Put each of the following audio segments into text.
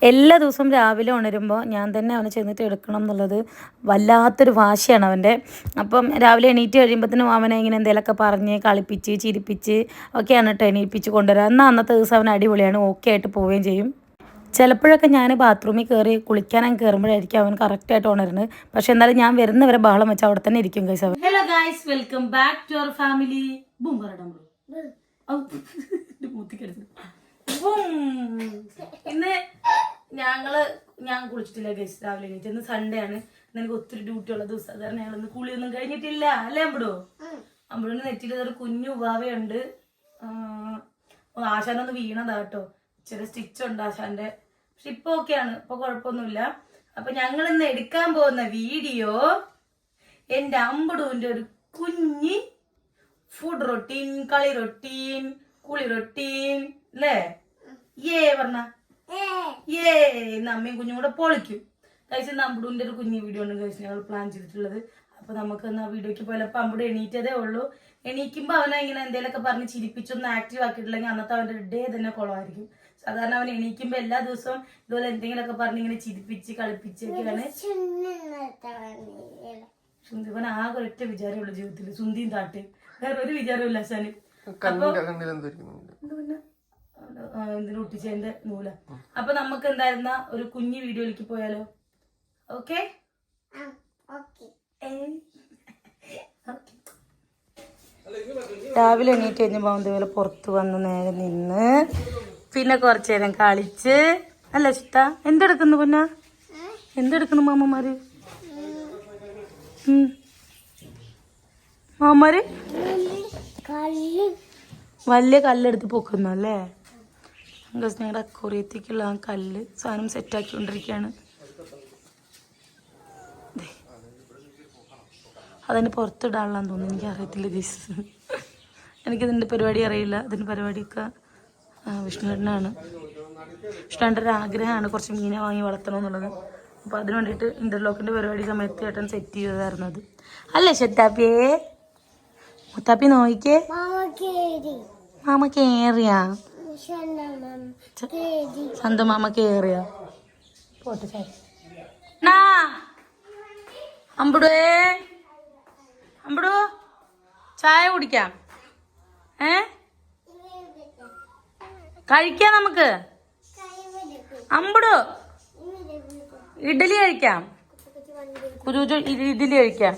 എല്ലാ ദിവസവും രാവിലെ ഉണരുമ്പോൾ ഞാൻ തന്നെ അവനെ ചെന്നിട്ട് എടുക്കണം എന്നുള്ളത് വല്ലാത്തൊരു വാശിയാണ് അവൻ്റെ. അപ്പം രാവിലെ എണീറ്റ് കഴിയുമ്പോഴത്തേനും അവനെ ഇങ്ങനെ എന്തെങ്കിലുമൊക്കെ പറഞ്ഞ് കളിപ്പിച്ച് ചിരിപ്പിച്ച് ഒക്കെയാണ് കേട്ടോ എണീപ്പിച്ച് കൊണ്ടുവരിക. എന്നാൽ അന്നത്തെ ദിവസം അവൻ അടിപൊളിയാണ്, ഓക്കെ ആയിട്ട് പോവുകയും ചെയ്യും. ചിലപ്പോഴൊക്കെ ഞാൻ ബാത്റൂമിൽ കയറി കുളിക്കാനും കയറുമ്പോഴായിരിക്കും അവൻ കറക്റ്റായിട്ട് ഉണരുന്നത്. പക്ഷെ എന്നാലും ഞാൻ വരുന്നവരെ ബഹളം വെച്ച് അവിടെ തന്നെ ഇരിക്കും ഗൈസ് അവൻ. Hello guys, welcome back to our family. ഇന്ന് ഞാൻ കുളിച്ചിട്ടില്ല ഗൈസ് രാവിലെ എണീറ്റ്. ഇന്ന് സൺഡേ ആണ്, എനിക്ക് ഒത്തിരി ഡ്യൂട്ടി ഉള്ള ദിവസം. കാരണം ഞങ്ങളിന്ന് കുളിയൊന്നും കഴിഞ്ഞിട്ടില്ല അല്ലേ അമ്പടോ? അമ്പടിന് നെറ്റിയിൽ ഒരു കുഞ്ഞു ഉവാവയുണ്ട്. ആശാനൊന്ന് വീണതാട്ടോ, ചെറിയ സ്റ്റിച്ച് ഉണ്ട് ആശാന്റെ. പക്ഷെ ഇപ്പൊ ഓക്കെയാണ്, ഇപ്പൊ കുഴപ്പമൊന്നുമില്ല. അപ്പൊ ഞങ്ങൾ ഇന്ന് എടുക്കാൻ പോകുന്ന വീഡിയോ എന്റെ അമ്പടുവിന്റെ ഒരു കുഞ്ഞി ഫുഡ് റൊട്ടീൻ, കളി റൊട്ടീൻ, കുളി റൊട്ടീൻ അല്ലേ? പറഞ്ഞ ഇന്ന് അമ്മയും കുഞ്ഞും കൂടെ പൊളിക്കും കഴിച്ച്. ഇന്ന് അമ്പടുവിന്റെ ഒരു കുഞ്ഞി വീഡിയോ ആണ് കഴിച്ച് ഞങ്ങൾ പ്ലാൻ ചെയ്തിട്ടുള്ളത്. അപ്പൊ നമുക്ക് ആ വീഡിയോക്ക് പോയാലും അപ്പൊ അമ്പട് എണീറ്റതേ ഉള്ളൂ. എണീക്കുമ്പോ അവനെ ഇങ്ങനെ എന്തെങ്കിലുമൊക്കെ പറഞ്ഞ് ചിരിപ്പിച്ചൊന്നും ആക്റ്റീവ് ആക്കിയിട്ടില്ലെങ്കിൽ അന്നത്തെ അവന്റെ ഡേ തന്നെ കുളമായിരിക്കും. സാധാരണ അവൻ എണീക്കുമ്പോ എല്ലാ ദിവസവും ഇതുപോലെ എന്തെങ്കിലുമൊക്കെ പറഞ്ഞ് ഇങ്ങനെ ചിരിപ്പിച്ച് കളിപ്പിച്ചൊക്കെയാണ്. സുന്ദീപൻ ആകെ ഒരൊറ്റ വിചാരമുള്ള ജീവിതത്തിൽ, സുന്ദിയും താട്ട്, വേറെ ഒരു വിചാരമില്ല അശാന്. എന്തിനു ഒട്ടിച്ചതിന്റെ നൂല. അപ്പൊ നമുക്ക് എന്തായിരുന്ന ഒരു കുഞ്ഞു വീഡിയോയിലേക്ക് പോയാലോ? ഓക്കെ, രാവിലെ എണീറ്റ് കഴിഞ്ഞപ്പോൾ ഇതുപോലെ പുറത്ത് വന്ന് നേരെ നിന്ന് പിന്നെ കുറച്ചു നേരം കളിച്ച് അല്ല ചിത്ത. എന്തെടുക്കുന്നു പൊന്ന, എന്തെടുക്കുന്നു മാമ്മമാര്? മാമ്മമാര് വലിയ കല്ലെടുത്ത് പൊക്കുന്നു അല്ലേ? ഞങ്ങളുടെ അക്കോറിയത്തേക്കുള്ള ആ കല്ല് സാധനം സെറ്റാക്കിക്കൊണ്ടിരിക്കുകയാണ്. അതിന് പുറത്തിടാനുള്ളതെന്ന് തോന്നുന്നു, എനിക്കറിയത്തില്ല ഗൈസ്. എനിക്കിതിൻ്റെ പരിപാടി അറിയില്ല. ഇതിൻ്റെ പരിപാടിയൊക്കെ വിഷ്ണുവേട്ടനാണ്. വിഷ്ണുവേട്ടൻ്റെ ഒരു ആഗ്രഹമാണ് കുറച്ച് മീനെ വാങ്ങി വളർത്തണമെന്നുള്ളത്. അപ്പോൾ അതിന് വേണ്ടിയിട്ട് ഇൻ്റർലോക്കിൻ്റെ പരിപാടി സമയത്ത് ചേട്ടൻ സെറ്റ് ചെയ്തതായിരുന്നു അത് അല്ലേ ഷെത്താപ്പിയേ? മുത്താപ്പി നോയിക്കേ, മാമ കേറിയാ? സ്വന്തം മാമ കേറിയാ? പോട്ടെ ചായ. അമ്പുടേ, അമ്പടു ചായ കുടിക്കാം. കഴിക്കാം നമുക്ക്. അമ്പടു ഇഡലി കഴിക്കാം, ഇഡലി കഴിക്കാം.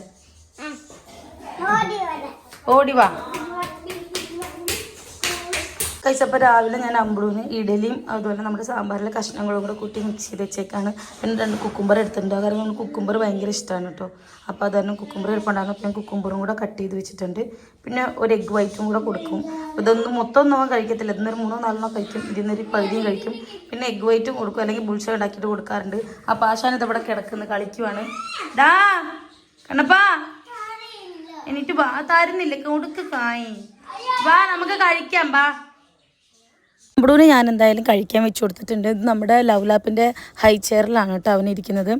ഓടിവാ കഴിച്ചപ്പോൾ രാവിലെ ഞാൻ അമ്പടൂന്ന് ഇഡലിയും അതുപോലെ നമ്മുടെ സാമ്പാറിലെ കഷ്ണങ്ങളും കൂടെ കൂട്ടി മിക്സ് ചെയ്ത് വെച്ചേക്കാണ്. പിന്നെ 2 കുക്കുംബർ എടുത്തിട്ടുണ്ട്. കാരണം നമുക്ക് കുക്കുംബർ ഭയങ്കര ഇഷ്ടമാണ് കേട്ടോ. അപ്പോൾ അത് തന്നെ കുക്കുംബർ എടുപ്പുണ്ടാകും. അപ്പം കുക്കുംബറും കൂടെ കട്ട് ചെയ്ത് വെച്ചിട്ടുണ്ട്. പിന്നെ ഒരു എഗ് വൈറ്റും കൂടെ കൊടുക്കും. ഇതൊന്നും മൊത്തമൊന്നും അവൻ കഴിക്കത്തില്ല. ഇതിന്നൊരു 3-4 കഴിക്കും, ഇതിന്നൊരു പകുതിയും കഴിക്കും. പിന്നെ എഗ് വൈറ്റും കൊടുക്കും, അല്ലെങ്കിൽ ബുൾസ ഉണ്ടാക്കിയിട്ട് കൊടുക്കാറുണ്ട്. അപ്പോൾ ആശാനത് ഇവിടെ കിടക്കുന്നു, കളിക്കുവാണ്. ഡാ കണ്ണപ്പാ എന്നിട്ട് വാ, തരുന്നില്ല കൊടുക്ക് കായ്. വാ നമുക്ക് കഴിക്കാം, ബാ. അമ്പടൂന് ഞാൻ എന്തായാലും കഴിക്കാൻ വെച്ച് കൊടുത്തിട്ടുണ്ട്. ഇത് നമ്മുടെ ലവ് ലാപ്പിൻ്റെ ഹൈ ചെയറിലാണ് കേട്ടോ അവനിരിക്കുന്നത്.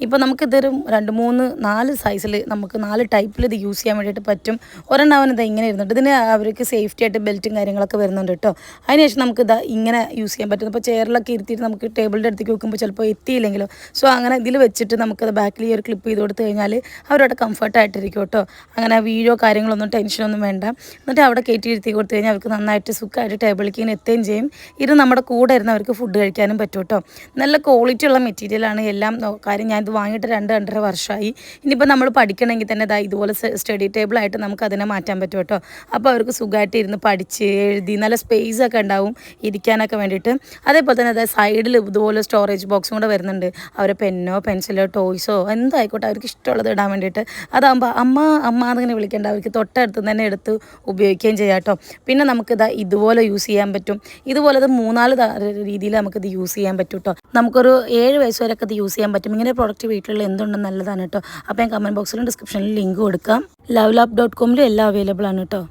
ഇപ്പോൾ നമുക്കിതൊരു 2-3-4 സൈസിൽ നമുക്ക് 4 ടൈപ്പിൽ ഇത് യൂസ് ചെയ്യാൻ വേണ്ടിയിട്ട് പറ്റും. ഒരെണ്ണം അവനിത് ഇങ്ങനെ ഇരുന്നുണ്ട്. ഇതിന് അവർക്ക് സേഫ്റ്റി ആയിട്ട് ബെൽറ്റും കാര്യങ്ങളൊക്കെ വരുന്നുണ്ട് കേട്ടോ. അതിനുശേഷം നമുക്കിത് ഇങ്ങനെ യൂസ് ചെയ്യാൻ പറ്റും. ഇപ്പോൾ ചെയറിലൊക്കെ ഇരുത്തിയിട്ട് നമുക്ക് ടേബിളിൻ്റെ അടുത്തേക്ക് വെക്കുമ്പോൾ ചിലപ്പോൾ എത്തിയില്ലെങ്കിലോ, സോ അങ്ങനെ ഇതിൽ വെച്ചിട്ട് നമുക്കത് ബാക്കിൽ ഈ ഒരു ക്ലിപ്പ് ചെയ്ത് കൊടുത്തു കഴിഞ്ഞാൽ അവരവിടെ കംഫർട്ടായിട്ടിരിക്കും കേട്ടോ. അങ്ങനെ വീഴോ കാര്യങ്ങളൊന്നും ടെൻഷനൊന്നും വേണ്ട. എന്നിട്ട് അവിടെ കയറ്റി ഇരുത്തി കൊടുത്തു കഴിഞ്ഞാൽ അവർക്ക് നന്നായിട്ട് സുഖമായിട്ട് ടേബിളിലേക്ക് ഇങ്ങനെ എത്തുകയും ചെയ്യും. ഇത് നമ്മുടെ കൂടെ ഇരുന്ന് അവർക്ക് ഫുഡ് കഴിക്കാനും പറ്റും കേട്ടോ. നല്ല ക്വാളിറ്റി ഉള്ള മെറ്റീരിയലാണ് എല്ലാം. കാര്യം ഞാൻ ഇത് വാങ്ങിയിട്ട് 2-2.5 വർഷമായി. ഇനിയിപ്പോൾ നമ്മൾ പഠിക്കണമെങ്കിൽ തന്നെ ഇതുപോലെ സ്റ്റഡി ടേബിളായിട്ട് നമുക്ക് അതിനെ മാറ്റാൻ പറ്റും കേട്ടോ. അപ്പോൾ അവർക്ക് സുഖമായിട്ട് ഇരുന്ന് പഠിച്ച് എഴുതി നല്ല സ്പേസൊക്കെ ഉണ്ടാവും ഇരിക്കാനൊക്കെ വേണ്ടിയിട്ട്. അതേപോലെ തന്നെ സൈഡിൽ ഇതുപോലെ സ്റ്റോറേജ് ബോക്സും കൂടെ വരുന്നുണ്ട്. അവരെ പെന്നോ പെൻസിലോ ടോയ്സോ എന്തായിക്കോട്ടെ അവർക്ക് ഇഷ്ടമുള്ളത് ഇടാൻ വേണ്ടിയിട്ട്. അതാകുമ്പോൾ അമ്മ എന്നിങ്ങനെ വിളിക്കേണ്ട, അവർക്ക് തൊട്ടടുത്ത് തന്നെ എടുത്ത് ഉപയോഗിക്കുകയും ചെയ്യാം കേട്ടോ. പിന്നെ നമുക്കിത് ഇതുപോലെ യൂസ് ചെയ്യാൻ പറ്റും. ഇതുപോലെ 3-4 രീതിയിൽ നമുക്കിത് യൂസ് ചെയ്യാൻ പറ്റും കേട്ടോ. നമുക്കൊരു 7 വയസ്സ് വരെയൊക്കെ ഇത് യൂസ് ചെയ്യാൻ പറ്റും. ഇങ്ങനെ പ്രോഡക്റ്റ് വീട്ടിലുള്ള എന്തുണ്ടെന്ന് നല്ലതാണ് കേട്ടോ. അപ്പോൾ ഞാൻ കമൻറ്റ് ബോക്സിലും ഡിസ്ക്രിപ്ഷനിലും ലിങ്ക് കൊടുക്കാം. lovelab.com എല്ലാം അവൈലബിൾ ആണ് കേട്ടോ.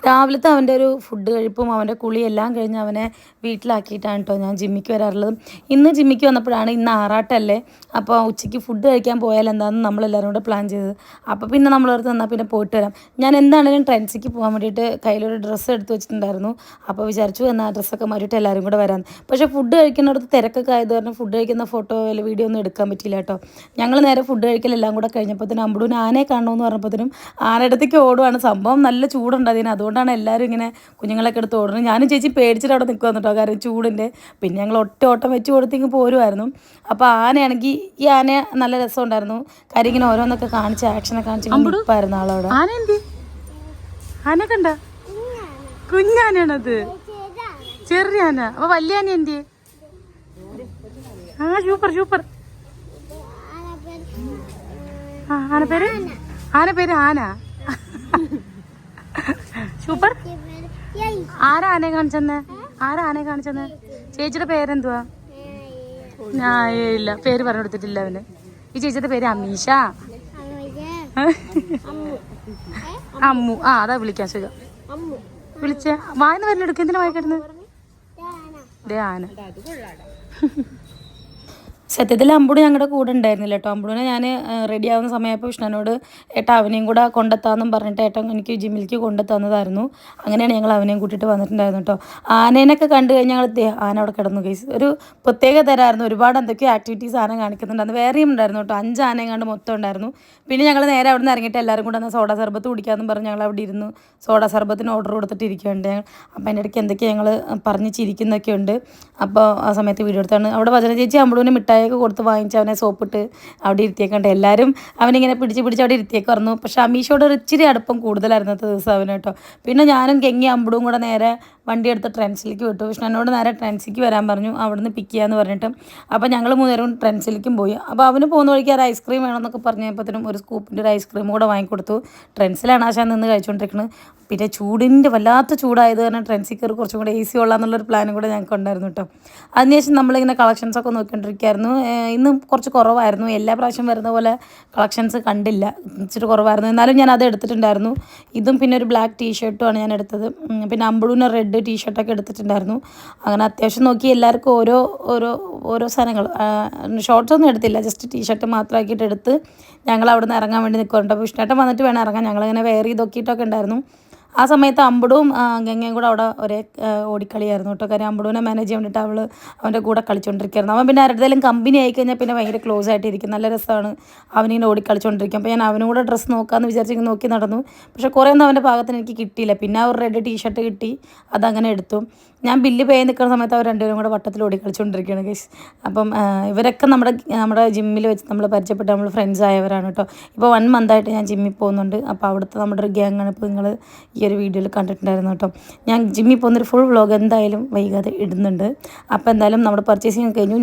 രാവിലത്തെ അവൻ്റെ ഒരു ഫുഡ് കഴിപ്പും അവൻ്റെ കുളി എല്ലാം കഴിഞ്ഞ് അവനെ വീട്ടിലാക്കിയിട്ടാണ് കേട്ടോ ഞാൻ ജിമ്മിക്ക് വരാറുള്ളത്. ഇന്ന് ജിമ്മിക്ക് വന്നപ്പോഴാണ്, ഇന്ന് ആറാട്ടല്ലേ, അപ്പോൾ ഉച്ചയ്ക്ക് ഫുഡ് കഴിക്കാൻ പോയാൽ എന്താണെന്ന് നമ്മളെല്ലാവരും കൂടെ പ്ലാൻ ചെയ്തത്. അപ്പോൾ പിന്നെ നമ്മളോർത്ത് തന്നാൽ പിന്നെ പോയിട്ട് വരാം. ഞാൻ എന്താണെങ്കിലും ട്രെൻഡ്സിക്ക് പോകാൻ വേണ്ടിയിട്ട് കയ്യിലൊരു ഡ്രസ്സ് എടുത്ത് വെച്ചിട്ടുണ്ടായിരുന്നു. അപ്പോൾ വിചാരിച്ചു എന്നാൽ ആ ഡ്രസ്സൊക്കെ മാറ്റിയിട്ട് എല്ലാവരും കൂടെ വരാം. പക്ഷേ ഫുഡ് കഴിക്കുന്നിടത്ത് തിരക്കൊക്കെ ആയത് കാരണം ഫുഡ് കഴിക്കുന്ന ഫോട്ടോ അല്ലെങ്കിൽ വീഡിയോ ഒന്നും എടുക്കാൻ പറ്റില്ല കേട്ടോ. ഞങ്ങൾ നേരെ ഫുഡ് കഴിക്കലെല്ലാം കൂടെ കഴിഞ്ഞപ്പോഴത്തേനും അമ്പടൂന് ആനയെ കാണണമെന്ന് പറഞ്ഞപ്പോഴത്തേനും ആനയിടത്തേക്ക് ഓടുവാണ്. സംഭവം നല്ല ചൂടുണ്ട് അതിന്, അതുകൊണ്ടാണ് എല്ലാവരും ഇങ്ങനെ കുഞ്ഞുങ്ങളൊക്കെ എടുത്ത് ഓടുന്നത്. ഞാനും ചേച്ചി പേടിച്ചിട്ട് അവിടെ നിൽക്കുക കേട്ടോ, കാരണം ചൂടിൻ്റെ. പിന്നെ ഞങ്ങൾ ഒറ്റ ഓട്ടം വെച്ച് കൊടുത്തെങ്കിൽ പോരുമായിരുന്നു. അപ്പോൾ ആനയാണെങ്കിൽ ഈ ആന നല്ല രസമുണ്ടായിരുന്നു. കാര്യം ഇങ്ങനെ ഓരോന്നൊക്കെ കാണിച്ച് ആക്ഷനൊക്കെ കാണിച്ച് നിൽപ്പായിരുന്നു ആളവിടെ. ആന കണ്ട കുഞ്ഞാനാണത്, ചെറിയ ആന. അപ്പൊ വലിയ ആന എന്ത്? ആ സൂപ്പർ സൂപ്പർ. ആന പേര് ആന. സൂപ്പർ. ആനയെ കാണിച്ചെന്ന് ചേച്ചിയുടെ പേരെന്തുവാ? ഇല്ല, പേര് പറഞ്ഞു കൊടുത്തിട്ടില്ല അവന്. ഈ ചേച്ചിയുടെ പേര് അമീഷ. അമ്മു. അതാ വിളിക്കാൻ സുഖം. വിളിച്ച വായന വരലെടുക്കുക. എന്തിനാ വായിക്കിടുന്നത്? ആന. സത്യത്തിൽ അമ്പുడు ഞങ്ങളുടെ കൂടെ ഉണ്ടായിരുന്നില്ല കേട്ടോ. അമ്പുടിനെ ഞാൻ റെഡി ആവുന്ന സമയപ്പോൾ വിഷ്ണുവിനോട് ഏട്ടാ അവനെയും കൂടെ കൊണ്ടെത്താമെന്നും പറഞ്ഞിട്ട് ഏട്ടൻ എനിക്ക് ജിമ്മിലേക്ക് കൊണ്ടെത്തന്നതായിരുന്നു. അങ്ങനെയാണ് ഞങ്ങൾ അവനെയും കൂട്ടിയിട്ട് വന്നിട്ടുണ്ടായിരുന്നു കേട്ടോ. ആനേനൊക്കെ കണ്ടു കഴിഞ്ഞാൽ ഞങ്ങൾ ആന അവിടെ കിടന്നു കേസ്. ഒരു പ്രത്യേക തരമായിരുന്നു. ഒരുപാട് എന്തൊക്കെയോ ആക്ടിവിറ്റീസ് ആന കാണിക്കുന്നുണ്ടായിരുന്നു. വേറെയും ഉണ്ടായിരുന്നു കേട്ടോ. 5 ആനയും കണ്ട് മൊത്തം ഉണ്ടായിരുന്നു. പിന്നെ ഞങ്ങൾ നേരെ അവിടെ നിന്ന് ഇറങ്ങിയിട്ട് എല്ലാവരും കൂടെ ഒന്ന് സോഡ സർബത്ത് കുടിക്കാമെന്നും പറഞ്ഞ് ഞങ്ങൾ അവിടെ ഇരുന്നു സോഡ സർബത്തിന് ഓർഡർ കൊടുത്തിട്ട് ഇരിക്കുകയുണ്ട്. അപ്പോൾ അതിൻ്റെ ഇടയ്ക്ക് എന്തൊക്കെയാണ് ഞങ്ങൾ പറഞ്ഞ് ചിരിക്കുന്നൊക്കെ ഉണ്ട്. അപ്പോൾ ആ സമയത്ത് വീഡിയോ എടുത്താണ്. അവിടെ ഭജന ചേച്ചി അമ്പുവിന് മിഠായിയൊക്കെ കൊടുത്ത് വാങ്ങിച്ച് അവനെ സോപ്പിട്ട് അവിടെ ഇരുത്തിയേക്കണ്ട്. എല്ലാവരും അവനിങ്ങനെ പിടിച്ച് അവിടെ ഇരുത്തിയേക്കായിരുന്നു. പക്ഷേ അമീഷോട് ഒരു ഇച്ചിരി അടുപ്പം കൂടുതലായിരുന്നു ദിവസം അവന് കേട്ടോ. പിന്നെ ഞാനും കെങ്ങി അമ്പുടും കൂടെ നേരെ വണ്ടി എടുത്ത് ട്രെൻഡ്സിലേക്ക് വിട്ടു. വിഷ്ണുവിനോട് നേരെ ട്രെൻഡ്സിലേക്ക് വരാൻ പറഞ്ഞു, അവിടുന്ന് പിക്ക് ചെയ്യാമെന്ന് പറഞ്ഞിട്ട്. അപ്പോൾ ഞങ്ങൾ 3 പേരും ട്രെൻഡ്സിലേക്കും പോയി. അപ്പോൾ അവന് പോകുന്ന വഴിക്ക് ഒരു ഐസ്ക്രീം വേണമെന്നൊക്കെ പറഞ്ഞപ്പോഴത്തേനും ഒരു സ്കൂപ്പിൻ്റെ ഒരു ഐസ്ക്രീം കൂടെ വാങ്ങിക്കൊടുത്തു. ട്രെൻഡ്സിലാണ് ആശാൻ നിന്ന് കഴിച്ചുകൊണ്ടിരിക്കുന്നത്. പിന്നെ ചൂടിൻ്റെ വല്ലാത്ത ചൂടായത് കാരണം ട്രെൻഡ്സിൽ കയറി കുറച്ചും കൂടെ AC കൊള്ളാമെന്നുള്ളൊരു പ്ലാനും കൂടെ ഞങ്ങൾക്ക് ഉണ്ടായിരുന്നു കേട്ടോ. അതിനുശേഷം നമ്മളിങ്ങനെ കളക്ഷൻസൊക്കെ നോക്കിക്കൊണ്ടിരിക്കുകയായിരുന്നു. ഇന്ന് കുറച്ച് കുറവായിരുന്നു. എല്ലാ പ്രാവശ്യം വരുന്ന പോലെ കളക്ഷൻസ് കണ്ടില്ല, ഇച്ചിരി കുറവായിരുന്നു. എന്നാലും ഞാൻ അത് എടുത്തിട്ടുണ്ടായിരുന്നു. ഇതും പിന്നെ ഒരു ബ്ലാക്ക് ടീഷർട്ടുമാണ് ഞാൻ എടുത്തത്. പിന്നെ അമ്പുടൂന് റെഡ് ടീഷർട്ടൊക്കെ എടുത്തിട്ടുണ്ടായിരുന്നു. അങ്ങനെ അത്യാവശ്യം നോക്കി എല്ലാവർക്കും ഓരോ സാധനങ്ങൾ. ഷോർട്സ് ഒന്നും എടുത്തില്ല, ജസ്റ്റ് ടീഷർട്ട് മാത്രമാക്കിയിട്ട് എടുത്ത് ഞങ്ങൾ അവിടെ നിന്ന് ഇറങ്ങാൻ വേണ്ടി നിൽക്കുന്നുണ്ട്. അപ്പോൾ ഇഷ്ടമായിട്ട് വന്നിട്ട് വേണം ഇറങ്ങാൻ. ഞങ്ങളിങ്ങനെ വെയർ ചെയ്ത് നോക്കിയിട്ടൊക്കെ ഉണ്ടായിരുന്നു. ആ സമയത്ത് അമ്പുടും ഗംഗയും കൂടെ അവിടെ ഒരേ ഓടിക്കളിയായിരുന്നു കേട്ടോ. കാര്യം അമ്പുടുവിനെ മാനേജ് ചെയ്യാൻ വേണ്ടിയിട്ട് അവൻ്റെ കൂടെ കളിച്ചുകൊണ്ടിരിക്കുകയായിരുന്നു. അവൻ പിന്നെ ആരുടെയും കമ്പനി ആയിക്കഴിഞ്ഞാൽ പിന്നെ ഭയങ്കര ക്ലോസ് ആയിട്ടിരിക്കും, നല്ല രസമാണ് അവനിങ്ങനെ ഓടിക്കളിച്ചുകൊണ്ടിരിക്കും. അപ്പോൾ ഞാൻ അവനും കൂടെ ഡ്രസ്സ് നോക്കാമെന്ന് വിചാരിച്ചിങ്ങനെ നോക്കി നടന്നു. പക്ഷേ കുറേ ഒന്നും അവൻ്റെ ഭാഗത്തിന് എനിക്ക് കിട്ടിയില്ല. പിന്നെ അവർ റെഡ് ടീഷർട്ട് കിട്ടി, അതങ്ങനെ എടുത്തു. ഞാൻ ബില്ല് പേ നിൽക്കുന്ന സമയത്ത് അവർ രണ്ടുപേരും കൂടെ വട്ടത്തിൽ ഓടിക്കളിച്ചുകൊണ്ടിരിക്കുകയാണ് ഗൈസ്. അപ്പം ഇവരൊക്കെ നമ്മുടെ ജിമ്മിൽ വെച്ച് നമ്മൾ പരിചയപ്പെട്ട് നമ്മൾ ഫ്രണ്ട്സ് ആയവരാണ് കേട്ടോ. ഇപ്പോൾ 1 മന്തായിട്ട് ഞാൻ ജിമ്മിൽ പോകുന്നുണ്ട്. അപ്പോൾ അവിടുത്തെ നമ്മുടെ ഒരു ഗ്യാങ്ങാണ് ഇപ്പോൾ നിങ്ങൾ ഈ ഒരു വീഡിയോയിൽ കണ്ടിട്ടുണ്ടായിരുന്നു കേട്ടോ. ഞാൻ ജിമ്മിൽ പോകുന്നൊരു ഫുൾ വ്ളോഗ് എന്തായാലും വൈകാതെ ഇടുന്നുണ്ട്. അപ്പോൾ എന്തായാലും നമ്മുടെ പർച്ചേസിങ് കഴിഞ്ഞു.